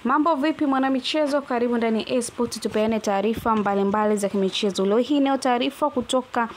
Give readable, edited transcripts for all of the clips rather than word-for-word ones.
Mambo vipi mwanamichezo, karibu ndani Esport tupeane taarifa mbalimbali za kimichezo. Leo hii ni taarifa kutoka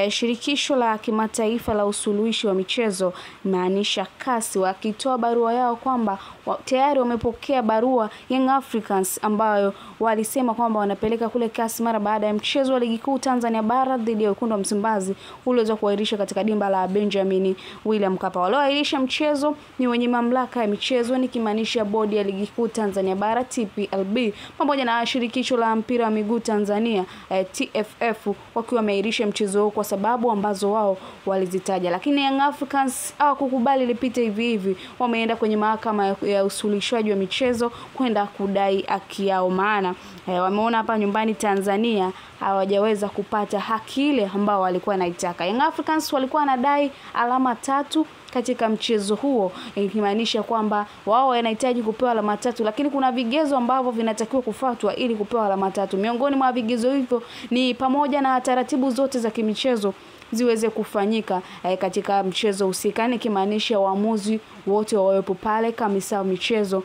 shirikisho la kimataifa la usuluhishi wa michezo, maanisha CAS, wakitoa barua yao kwamba tayari wamepokea barua Young Africans ambayo walisema kwamba wanapeleka kule CAS mara baada ya mchezo wa ligi kuu Tanzania bara dhidi ya Wekundu wa Msimbazi uliweza kuahirisha katika dimba la Benjamin William Mkapa. Walioahirisha mchezo ni wenye mamlaka ya michezo, nikimaanisha bodi ya ligi kuu Tanzania bara TPLB pamoja na shirikisho la mpira wa miguu Tanzania TFF, wakiwa wameahirisha mchezo huo kwa sababu ambazo wao walizitaja. Lakini Young Africans hawakukubali lipite hivi hivi, wameenda kwenye mahakama ya usuluhishaji wa michezo kwenda kudai haki yao, maana wameona hapa nyumbani Tanzania hawajaweza kupata haki ile ambao walikuwa wanaitaka. Young Africans walikuwa wanadai alama 3 katika mchezo huo, ikimaanisha kwamba wao wanahitaji kupewa alama 3, lakini kuna vigezo ambavyo vinatakiwa kufuatwa ili kupewa alama 3. Miongoni mwa vigezo hivyo ni pamoja na taratibu zote za kimichezo ziweze kufanyika katika mchezo husika, ikimaanisha waamuzi wote wawepo pale, kamisa michezo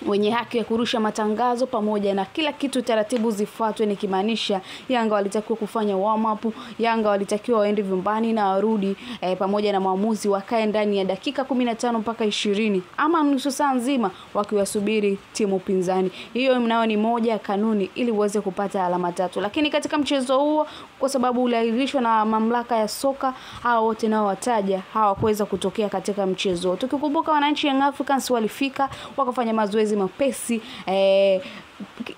wenye haki ya kurusha matangazo pamoja na kila kitu, taratibu zifuatwe, nikimaanisha Yanga walitakiwa kufanya warm up, Yanga walitakiwa waende vyumbani na warudi pamoja na maamuzi wakae ndani ya dakika 15 mpaka 20 ama nusu saa nzima wakiwasubiri timu pinzani. Hiyo mnao ni moja ya kanuni ili uweze kupata alama 3. Lakini katika mchezo huo, kwa sababu uliahirishwa na mamlaka ya soka, hao wote nao wataja hawakuweza kutokea katika mchezo. Tukikumbuka wananchi Young Africans walifika wakafanya mazoezi mepesi,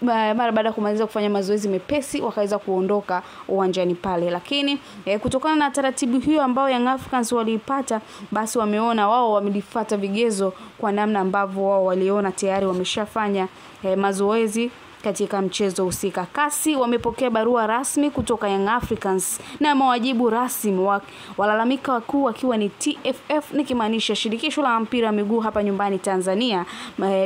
mara baada ya kumaliza kufanya mazoezi mepesi wakaweza kuondoka uwanjani pale. Lakini kutokana na taratibu hiyo ambao Young Africans waliipata, basi wameona wao wamelifuata vigezo kwa namna ambavyo wao waliona tayari wameshafanya mazoezi katika mchezo husika. CAS wamepokea barua rasmi kutoka Young Africans na mawajibu rasmi walalamika wakuu wakiwa ni TFF, nikimaanisha shirikisho la mpira wa miguu hapa nyumbani Tanzania,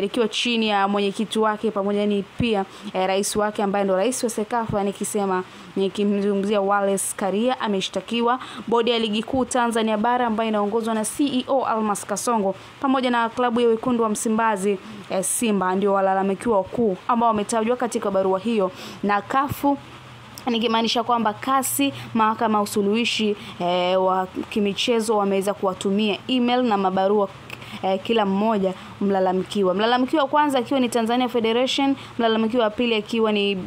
likiwa chini ya mwenyekiti wake pamoja ni pia rais wake ambaye ndo rais wa Sekafa, nikimzungumzia Wallace Karia, ameshtakiwa. Bodi ya ligi kuu Tanzania bara ambayo inaongozwa na CEO Almas Kasongo pamoja na klabu ya Wekundu wa Msimbazi Simba ndio walalamikiwa wakuu ambao wametajwa katika barua hiyo na kafu, nikimaanisha kwamba CAS, mahakama ya usuluhishi wa kimichezo, wameweza kuwatumia email na mabarua kila mmoja mlalamikiwa. Mlalamikiwa kwanza akiwa ni Tanzania Federation, mlalamikiwa pili akiwa ni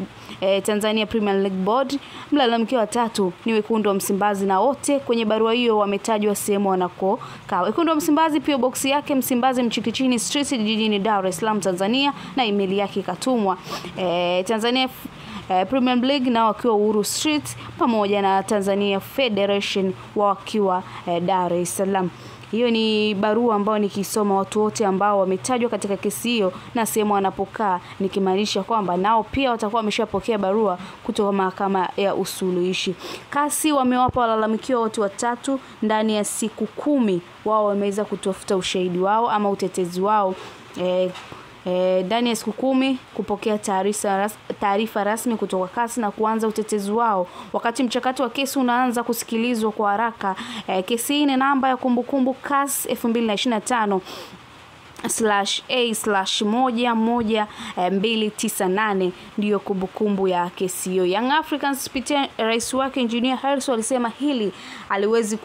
Tanzania Premier League Board, mlalamikiwa 3 ni Wekundu wa Msimbazi, na wote kwenye barua hiyo wametajwa sehemu wanakokaa. Wekundu wa Msimbazi pia box yake Msimbazi Mchikichini Street jijini Dar es Salaam Tanzania, na email yake ikatumwa. Tanzania Premier League na wakiwa Uhuru Street pamoja na Tanzania Federation wakiwa Dar es Salaam. Hiyo ni barua ambayo nikisoma watu wote ambao wametajwa katika kesi hiyo na sehemu wanapokaa, nikimaanisha kwamba nao pia watakuwa wameshapokea barua kutoka mahakama ya usuluhishi. CAS wamewapa walalamikiwa wote 3 ndani ya siku 10 wao wameweza kutafuta ushahidi wao ama utetezi wao ndani ya siku 10 kupokea taarifa rasmi kutoka CAS na kuanza utetezi wao. Wakati mchakato wa kesi unaanza kusikilizwa kwa haraka, kesi hii ni namba ya kumbukumbu CAS 2025/A/11298 ndiyo kumbukumbu ya kesi hiyo. Young Africans kupitia rais wake Engineer Harris walisema hili aliwezi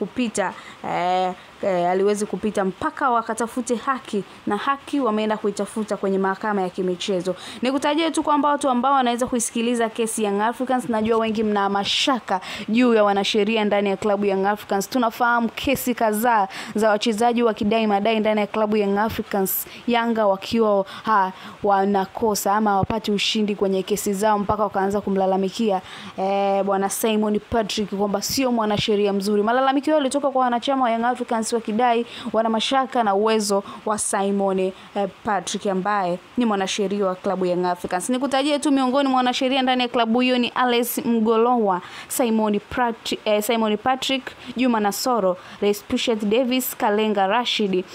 kupita mpaka wakatafute haki, na haki wameenda kuitafuta kwenye mahakama ya kimichezo. Nikutajie tu kwamba watu ambao wanaweza kuisikiliza kesi Young Africans, najua wengi mna mashaka juu ya wanasheria ndani ya klabu Young Africans. Tunafahamu kesi kadhaa za wachezaji wakidai madai ndani ya klabu Young Africans, Yanga wakiwa wanakosa ama wapati ushindi kwenye kesi zao mpaka wakaanza kumlalamikia bwana Simon Patrick kwamba sio mwanasheria mzuri. Malalamiko yalitoka kwa wanachama wa Young Africans wakidai wana mashaka na uwezo wa Simon Patrick ambaye ni mwanasheria wa klabu ya Young Africans. Nikutajie tu miongoni mwa wanasheria ndani ya klabu hiyo ni Alex Mgolowa, Simon Patrick, Juma Nasoro, Respicious Davis, Kalenga Rashid.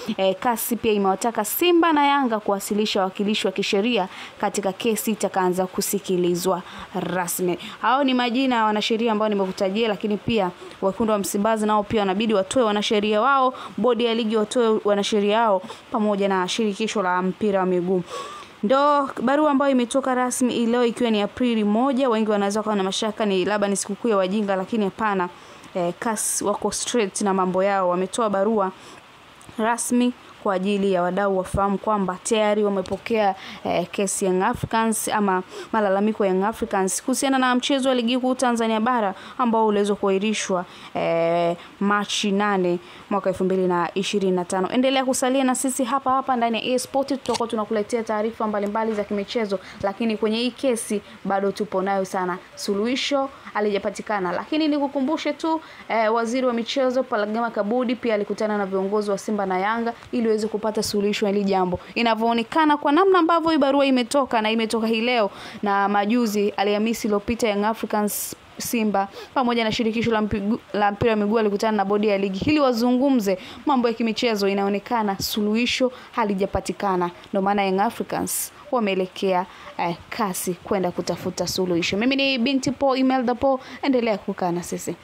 CAS pia imewataka Simba na Yanga kuwasilisha wakilishi wa kisheria katika kesi itakaanza kusikilizwa rasmi. Hao ni majina ya wanasheria ambao nimekutajia, lakini pia Wekundu wa Msimbazi nao pia wanabidi watoe wanasheria wao, bodi ya ligi watoe wanasheria wao pamoja na shirikisho la mpira wa miguu. Ndo barua ambayo imetoka rasmi leo ikiwa ni Aprili 1. Wengi wanaweza kuwa na mashaka ni labda ni sikukuu ya wajinga, lakini hapana. CAS wako straight na mambo yao. Wametoa barua rasmi kwa ajili ya wadau wafahamu kwamba tayari wamepokea kesi ya Young Africans ama malalamiko ya Young Africans kuhusiana na mchezo wa ligi kuu Tanzania bara ambao uliweza kuahirishwa Machi 8 mwaka 2025. Endelea kusalia na sisi hapa ndani ya EA Sport, tutakuwa tunakuletea taarifa mbalimbali za kimichezo, lakini kwenye hii kesi bado tupo nayo sana. Suluhisho halijapatikana, lakini nikukumbushe tu waziri wa michezo Palamagamba Kabudi pia alikutana na viongozi wa Simba na Yanga ili waweze kupata suluhisho hili jambo. Inavyoonekana kwa namna ambavyo hii barua imetoka hii leo na majuzi Alhamisi iliyopita, Young Africans, Simba pamoja na shirikisho la mpira wa miguu alikutana na bodi ya ligi ili wazungumze mambo ya kimichezo. Inaonekana suluhisho halijapatikana, ndio maana Young Africans wameelekea kasi kwenda kutafuta suluhisho. Mimi ni Binti Po Imelda Po, endelea kukaa na sisi.